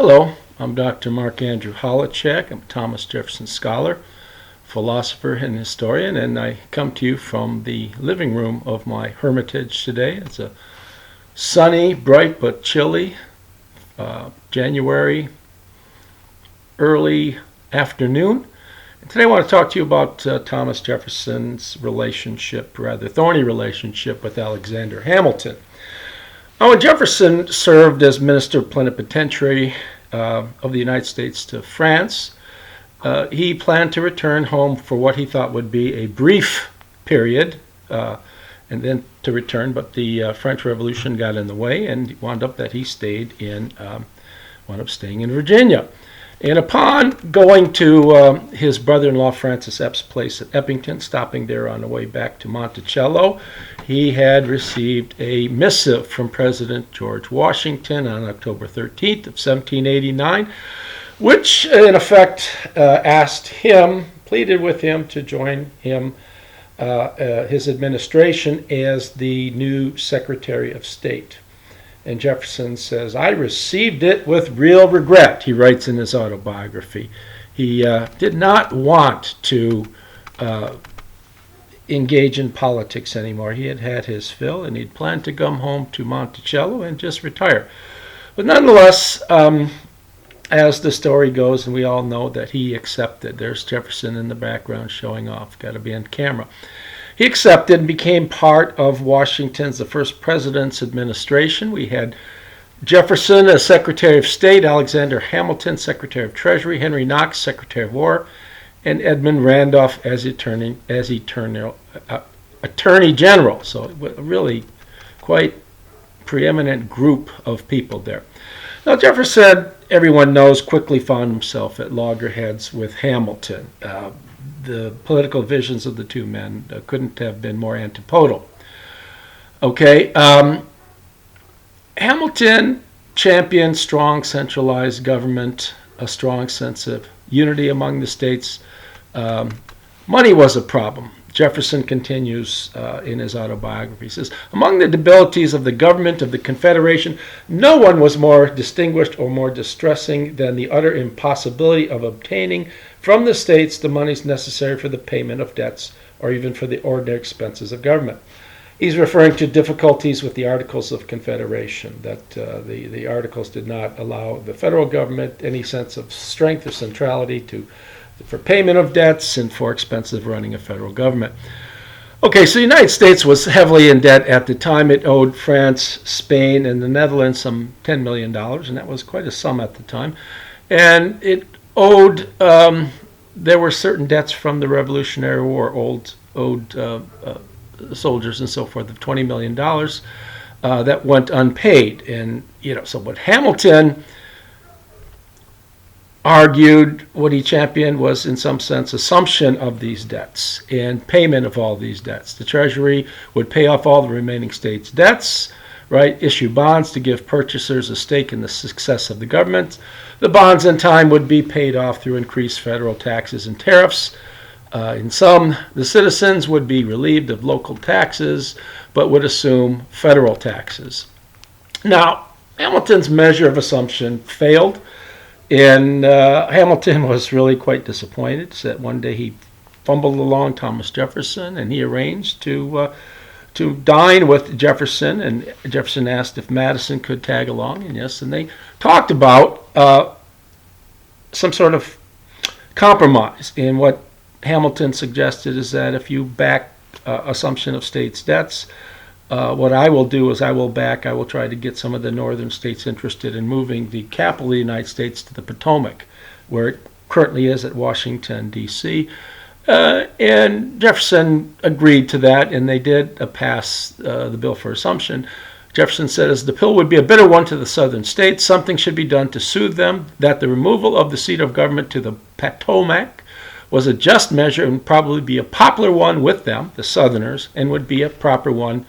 Hello, I'm Dr. Mark Andrew Holacek. I'm a Thomas Jefferson scholar, philosopher, and historian, and I come to you from the living room of my hermitage today. It's a sunny, bright, but chilly January early afternoon. And today I want to talk to you about Thomas Jefferson's rather thorny relationship with Alexander Hamilton. Now, when Jefferson served as minister plenipotentiary of the United States to France, he planned to return home for what he thought would be a brief period, and then to return. But the French Revolution got in the way, and it wound up staying in Virginia. And upon going to his brother-in-law Francis Epps' place at Eppington, stopping there on the way back to Monticello, he had received a missive from President George Washington on October 13th of 1789, which in effect pleaded with him to join his administration as the new Secretary of State. And Jefferson says, "I received it with real regret," he writes in his autobiography. He did not want to engage in politics anymore. He had had his fill, and he'd planned to come home to Monticello and just retire. But nonetheless, as the story goes, and we all know that he accepted. There's Jefferson in the background showing off, got to be on camera. He accepted and became part of the first president's administration. We had Jefferson as Secretary of State, Alexander Hamilton, Secretary of Treasury, Henry Knox, Secretary of War, and Edmund Randolph as Attorney General. So a really quite preeminent group of people there. Now, Jefferson, everyone knows, quickly found himself at loggerheads with Hamilton. The political visions of the two men couldn't have been more antipodal. Okay, Hamilton championed strong centralized government, a strong sense of unity among the states. Money was a problem. Jefferson continues in his autobiography. He says, "Among the debilities of the government of the Confederation, no one was more distinguished or more distressing than the utter impossibility of obtaining from the states the monies necessary for the payment of debts or even for the ordinary expenses of government." He's referring to difficulties with the Articles of Confederation, that the Articles did not allow the federal government any sense of strength or centrality for payment of debts and for expenses of running a federal government. Okay, so the United States was heavily in debt at the time. It owed France, Spain, and the Netherlands some $10 million, and that was quite a sum at the time. And it owed, there were certain debts from the Revolutionary War, owed soldiers and so forth, of $20 million that went unpaid. And, so what Hamilton argued, what he championed, was in some sense assumption of these debts and payment of all these debts. The Treasury would pay off all the remaining states' debts, right? Issue bonds to give purchasers a stake in the success of the government. The bonds in time would be paid off through increased federal taxes and tariffs. In some, the citizens would be relieved of local taxes, but would assume federal taxes. Now, Hamilton's measure of assumption failed. And Hamilton was really quite disappointed. So that one day he fumbled along Thomas Jefferson, and he arranged to dine with Jefferson. And Jefferson asked if Madison could tag along, and yes, and they talked about some sort of compromise. And what Hamilton suggested is that if you back assumption of states' debts, what I will do is I will try to get some of the northern states interested in moving the capital of the United States to the Potomac, where it currently is at Washington, D.C. And Jefferson agreed to that, and they did pass the bill for assumption. Jefferson said, as the pill would be a bitter one to the southern states, something should be done to soothe them, that the removal of the seat of government to the Potomac was a just measure and would probably be a popular one with them, the Southerners, and would be a proper one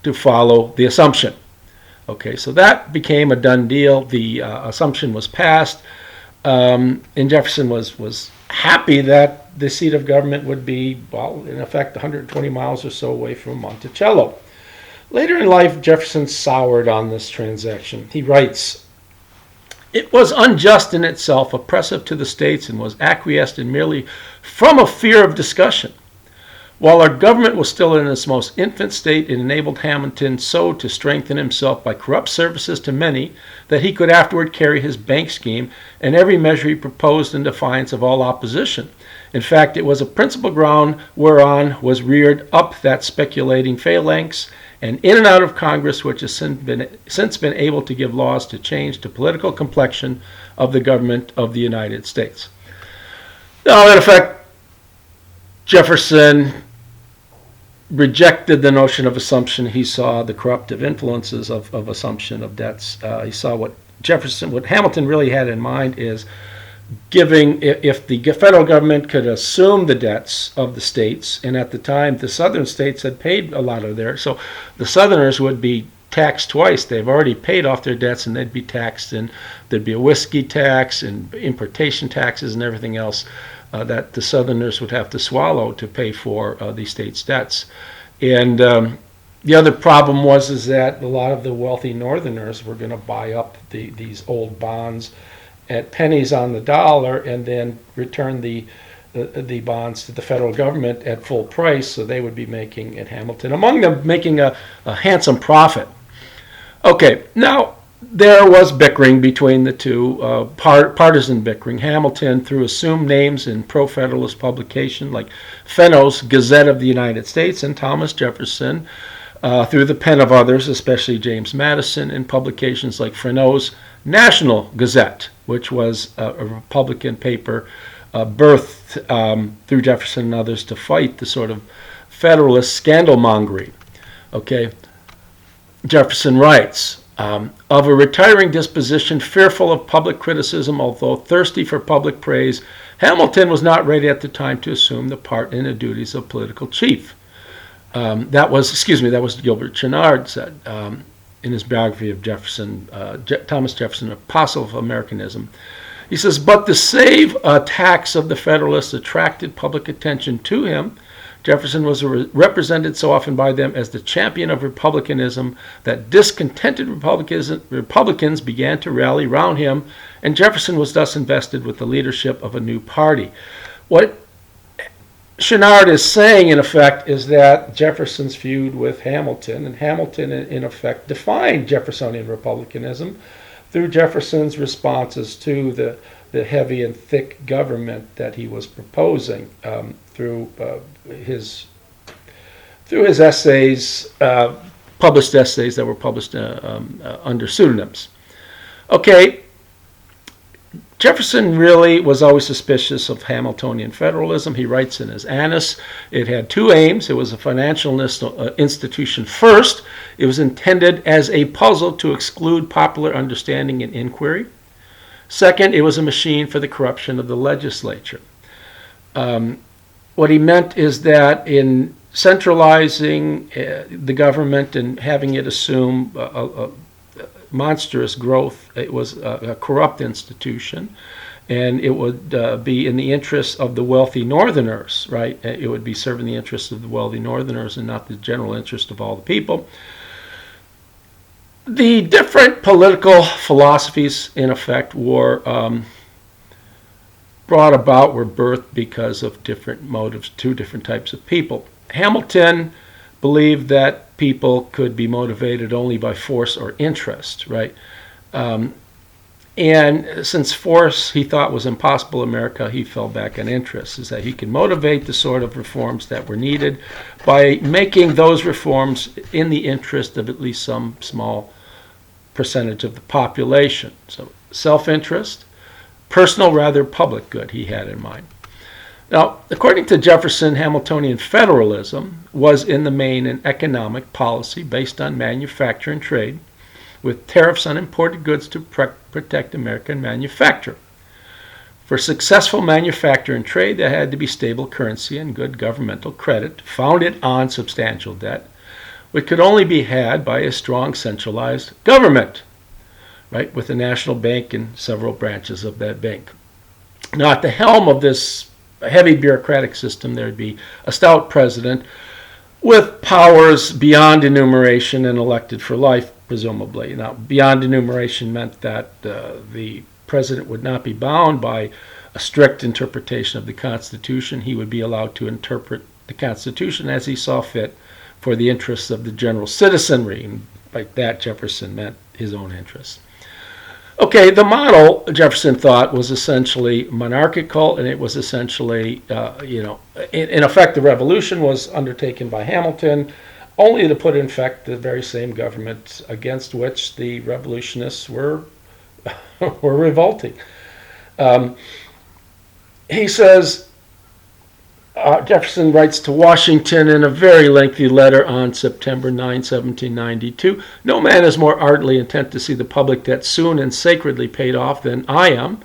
to follow the assumption. Okay, so that became a done deal. The assumption was passed, and Jefferson was happy that the seat of government would be, well, in effect, 120 miles or so away from Monticello. Later in life, Jefferson soured on this transaction. He writes, It was unjust in itself, oppressive to the states, and was acquiesced in merely from a fear of discussion. While our government was still in its most infant state, it enabled Hamilton so to strengthen himself by corrupt services to many that he could afterward carry his bank scheme and every measure he proposed in defiance of all opposition. In fact, it was a principal ground whereon was reared up that speculating phalanx, and in and out of Congress, which has since been able to give laws to change the political complexion of the government of the United States. Now, in effect, Jefferson rejected the notion of assumption. He saw the corruptive influences of assumption of debts. He saw what Hamilton really had in mind is giving, if the federal government could assume the debts of the states, and at the time the southern states had paid a lot of theirs, so the southerners would be taxed twice. They've already paid off their debts and they'd be taxed, and there'd be a whiskey tax and importation taxes and everything else that the southerners would have to swallow to pay for the state's debts. And the other problem is that a lot of the wealthy northerners were going to buy up these old bonds at pennies on the dollar and then return the bonds to the federal government at full price, so they would be making, at Hamilton, among them, making a handsome profit. Okay, now there was bickering between the two, partisan bickering. Hamilton, through assumed names in pro-federalist publication like Fenno's Gazette of the United States, and Thomas Jefferson, through the pen of others, especially James Madison, in publications like Fenno's National Gazette, which was a Republican paper birthed through Jefferson and others to fight the sort of Federalist scandal-mongering. Okay, Jefferson writes, of a retiring disposition, fearful of public criticism, although thirsty for public praise, Hamilton was not ready at the time to assume the part and the duties of political chief. That was Gilbert Chenard said in his biography of Jefferson, Thomas Jefferson, Apostle of Americanism. He says, but the save attacks of the Federalists attracted public attention to him. Jefferson was represented so often by them as the champion of republicanism that discontented Republicans began to rally round him, and Jefferson was thus invested with the leadership of a new party. What Chenard is saying, in effect, is that Jefferson's feud with Hamilton, and Hamilton, in effect, defined Jeffersonian republicanism through Jefferson's responses to the heavy and thick government that he was proposing through his essays, published essays that were published under pseudonyms. Okay, Jefferson really was always suspicious of Hamiltonian federalism. He writes in his Annus, it had two aims. It was a financial institution first. It was intended as a puzzle to exclude popular understanding and inquiry. Second, it was a machine for the corruption of the legislature. What he meant is that in centralizing the government and having it assume a monstrous growth, it was a corrupt institution, and it would be in the interests of the wealthy northerners, right? It would be serving the interests of the wealthy northerners and not the general interest of all the people. The different political philosophies, in effect, were birthed because of different motives, two different types of people. Hamilton believed that people could be motivated only by force or interest, right? And since force he thought was impossible in America, he fell back on interest, is that he can motivate the sort of reforms that were needed by making those reforms in the interest of at least some small percentage of the population. So self-interest, personal rather public good he had in mind. Now, according to Jefferson, Hamiltonian federalism was in the main an economic policy based on manufacture and trade, with tariffs on imported goods to protect American manufacture. For successful manufacture and trade, there had to be stable currency and good governmental credit, founded on substantial debt, which could only be had by a strong centralized government, right, with the national bank and several branches of that bank. Now, at the helm of this heavy bureaucratic system, there'd be a stout president with powers beyond enumeration and elected for life. presumably. Now, beyond enumeration meant that the president would not be bound by a strict interpretation of the Constitution. He would be allowed to interpret the Constitution as he saw fit for the interests of the general citizenry. And by that, Jefferson meant his own interests. Okay, the model, Jefferson thought, was essentially monarchical, and it was essentially, in effect, the revolution was undertaken by Hamilton, only to put in effect the very same government against which the revolutionists were revolting. He says, Jefferson writes to Washington in a very lengthy letter on September 9, 1792, "No man is more ardently intent to see the public debt soon and sacredly paid off than I am.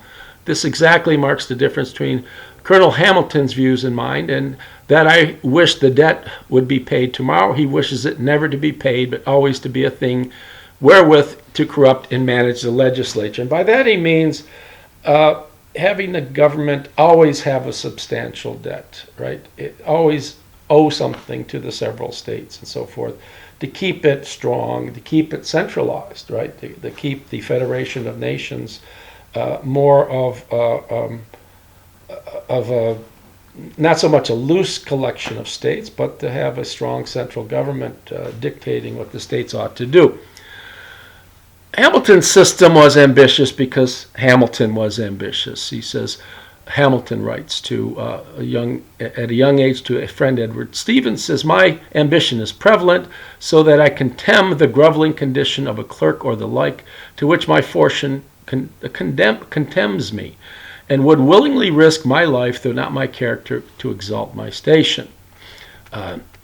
This exactly marks the difference between Colonel Hamilton's views and mine, and that I wish the debt would be paid tomorrow. He wishes it never to be paid, but always to be a thing wherewith to corrupt and manage the legislature." And by that he means having the government always have a substantial debt, right? It always owe something to the several states and so forth, to keep it strong, to keep it centralized, right? To keep the Federation of Nations more of a not so much a loose collection of states, but to have a strong central government dictating what the states ought to do. Hamilton's system was ambitious because Hamilton was ambitious. He says, Hamilton writes at a young age to a friend, Edward Stevens, says, "My ambition is prevalent, so that I contemn the groveling condition of a clerk or the like, to which my fortune contemns me, and would willingly risk my life, though not my character, to exalt my station."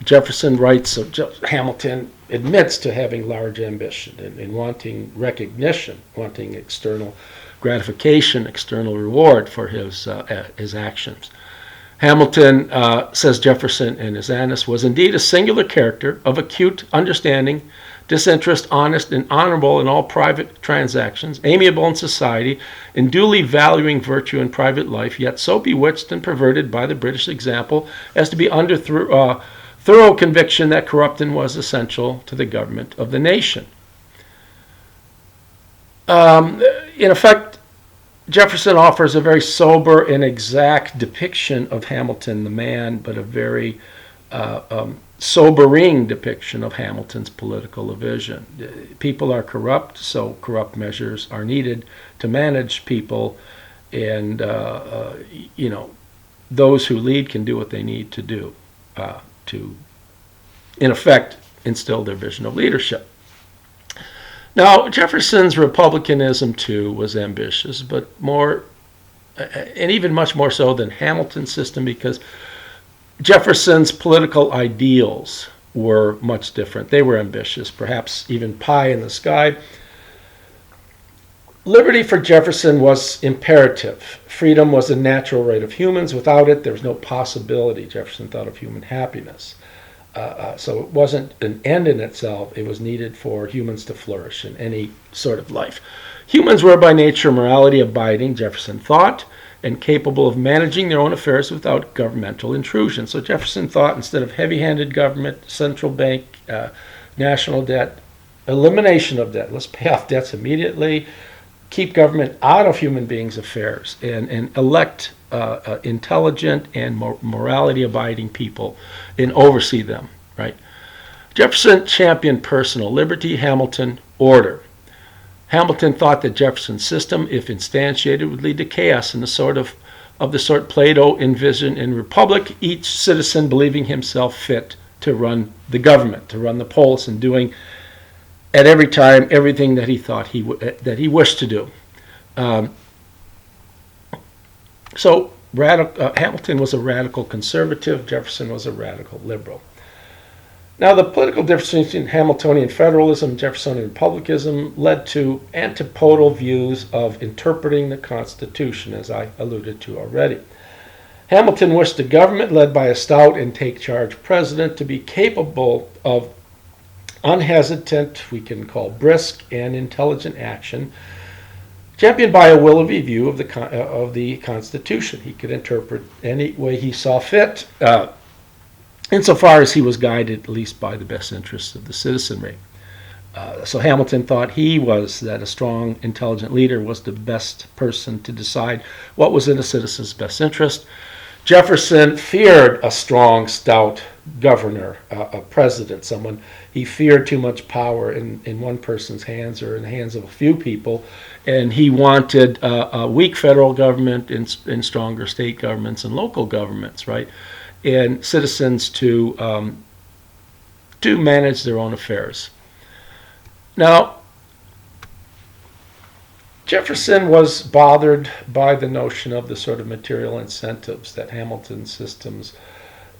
Jefferson writes of Hamilton admits to having large ambition and wanting recognition, wanting external gratification, external reward for his actions. Hamilton, says Jefferson in his Annus, was indeed a singular character of acute understanding, disinterest, honest, and honorable in all private transactions, amiable in society, and duly valuing virtue in private life, yet so bewitched and perverted by the British example as to be under thorough conviction that corruption was essential to the government of the nation. In effect, Jefferson offers a very sober and exact depiction of Hamilton the man, but a very sobering depiction of Hamilton's political vision. People are corrupt, so corrupt measures are needed to manage people, and those who lead can do what they need to do to, in effect, instill their vision of leadership. Now, Jefferson's republicanism, too, was ambitious, but more, and even much more so than Hamilton's system, because Jefferson's political ideals were much different. They were ambitious, perhaps even pie in the sky. Liberty for Jefferson was imperative. Freedom was a natural right of humans. Without it, there was no possibility, Jefferson thought, of human happiness. So it wasn't an end in itself. It was needed for humans to flourish in any sort of life. Humans were by nature morality abiding, Jefferson thought, and capable of managing their own affairs without governmental intrusion. So Jefferson thought, instead of heavy-handed government, central bank, national debt, elimination of debt. Let's pay off debts immediately, keep government out of human beings' affairs, and elect intelligent and morality-abiding people and oversee them, right? Jefferson championed personal liberty, Hamilton order. Hamilton thought that Jefferson's system, if instantiated, would lead to chaos in the sort Plato envisioned in Republic, each citizen believing himself fit to run the government, to run the polis, and doing at every time everything that he thought that he wished to do. So Hamilton was a radical conservative. Jefferson was a radical liberal. Now, the political difference between Hamiltonian federalism and Jeffersonian republicanism led to antipodal views of interpreting the Constitution, as I alluded to already. Hamilton wished a government led by a stout and take-charge president to be capable of unhesitant, we can call brisk, and intelligent action, championed by a willoughby view of the Constitution. He could interpret any way he saw fit, insofar as he was guided at least by the best interests of the citizenry. So Hamilton thought that a strong, intelligent leader was the best person to decide what was in a citizen's best interest. Jefferson feared a strong, stout governor, a president, someone. He feared too much power in one person's hands or in the hands of a few people, and he wanted a weak federal government and stronger state governments and local governments, right? And citizens to manage their own affairs. Now, Jefferson was bothered by the notion of the sort of material incentives that Hamilton's systems,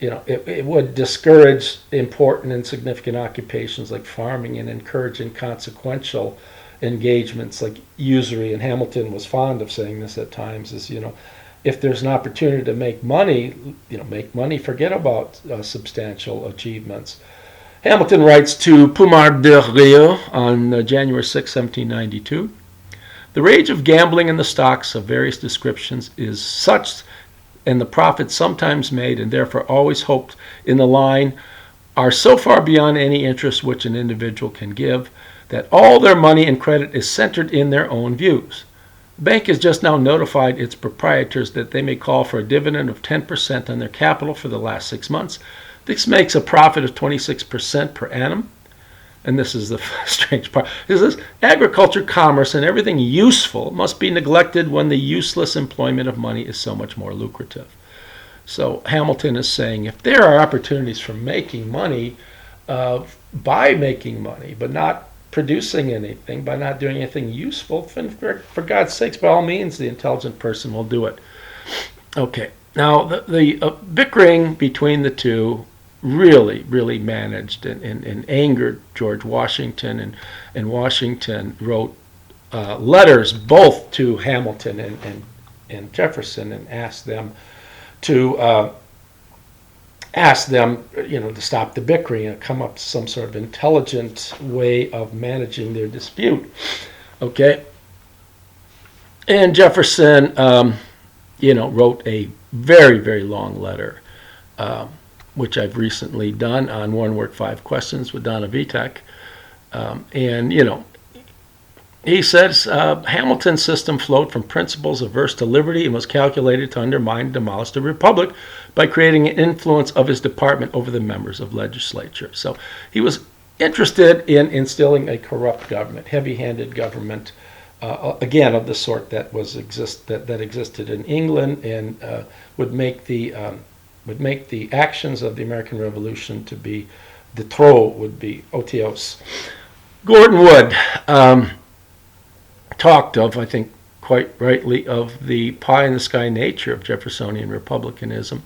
it would discourage important and significant occupations like farming and encourage inconsequential engagements like usury. And Hamilton was fond of saying this at times, is, if there's an opportunity to make money, forget about substantial achievements. Hamilton writes to Pommard de Rieux on January 6, 1792, "The rage of gambling in the stocks of various descriptions is such, and the profits sometimes made and therefore always hoped in the line are so far beyond any interest which an individual can give, that all their money and credit is centered in their own views. The bank has just now notified its proprietors that they may call for a dividend of 10% on their capital for the last 6 months. This makes a profit of 26% per annum." And this is the strange part. This is agriculture, commerce, and everything useful must be neglected when the useless employment of money is so much more lucrative. So Hamilton is saying if there are opportunities for making money, by making money, but not producing anything, by not doing anything useful, then for God's sakes, by all means, the intelligent person will do it. Okay, now the bickering between the two really managed and angered George Washington, and Washington wrote letters both to Hamilton and Jefferson and asked them to stop the bickering and come up with some sort of intelligent way of managing their dispute. Okay, and Jefferson wrote a very long letter, which I've recently done on 1 Word 5 Questions with Donna Vitek. He says Hamilton's system flowed from principles averse to liberty and was calculated to undermine and demolish the republic by creating an influence of his department over the members of legislature. So he was interested in instilling a corrupt government, heavy-handed government, again of the sort that existed in England, and would make the actions of the American Revolution to be de trop, would be otiose. Gordon Wood talked of, I think quite rightly, of the pie-in-the-sky nature of Jeffersonian republicanism.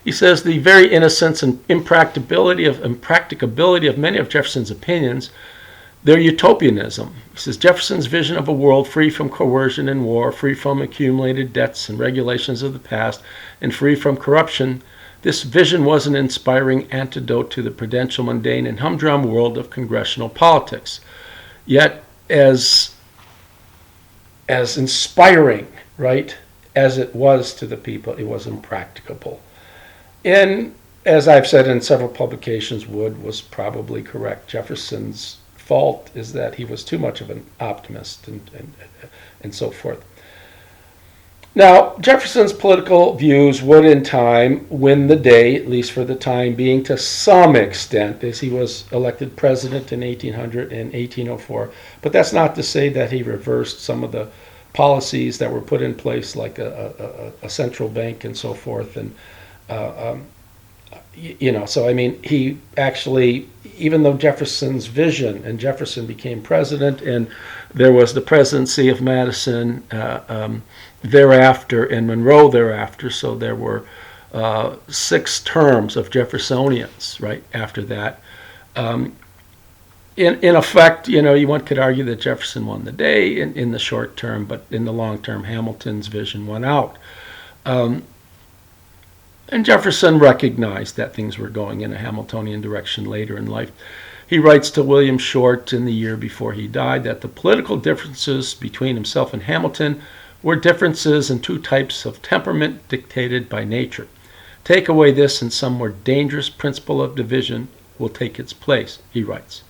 He says the very innocence and impracticability of many of Jefferson's opinions, their utopianism. He says Jefferson's vision of a world free from coercion and war, free from accumulated debts and regulations of the past, and free from corruption. This vision was an inspiring antidote to the prudential, mundane, and humdrum world of congressional politics. Yet, as inspiring, right, as it was to the people, it was impracticable. And as I've said in several publications, Wood was probably correct. Jefferson's fault is that he was too much of an optimist and so forth. Now, Jefferson's political views would in time win the day, at least for the time being, to some extent, as he was elected president in 1800 and 1804. But that's not to say that he reversed some of the policies that were put in place, like a central bank and so forth. And, so I mean, he actually, even though Jefferson's vision, and Jefferson became president, and there was the presidency of Madison thereafter and Monroe thereafter, so there were 6 terms of Jeffersonians right after that. In effect, one could argue that Jefferson won the day in the short term, but in the long term, Hamilton's vision won out. And Jefferson recognized that things were going in a Hamiltonian direction later in life. He writes to William Short in the year before he died that the political differences between himself and Hamilton were differences in 2 types of temperament dictated by nature. Take away this and some more dangerous principle of division will take its place, he writes.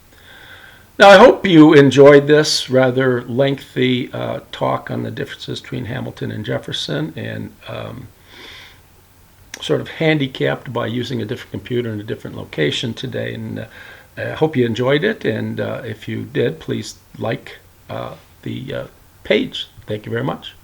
Now, I hope you enjoyed this rather lengthy talk on the differences between Hamilton and Jefferson, and sort of handicapped by using a different computer in a different location today. And I hope you enjoyed it, and if you did, please like the page. Thank you very much.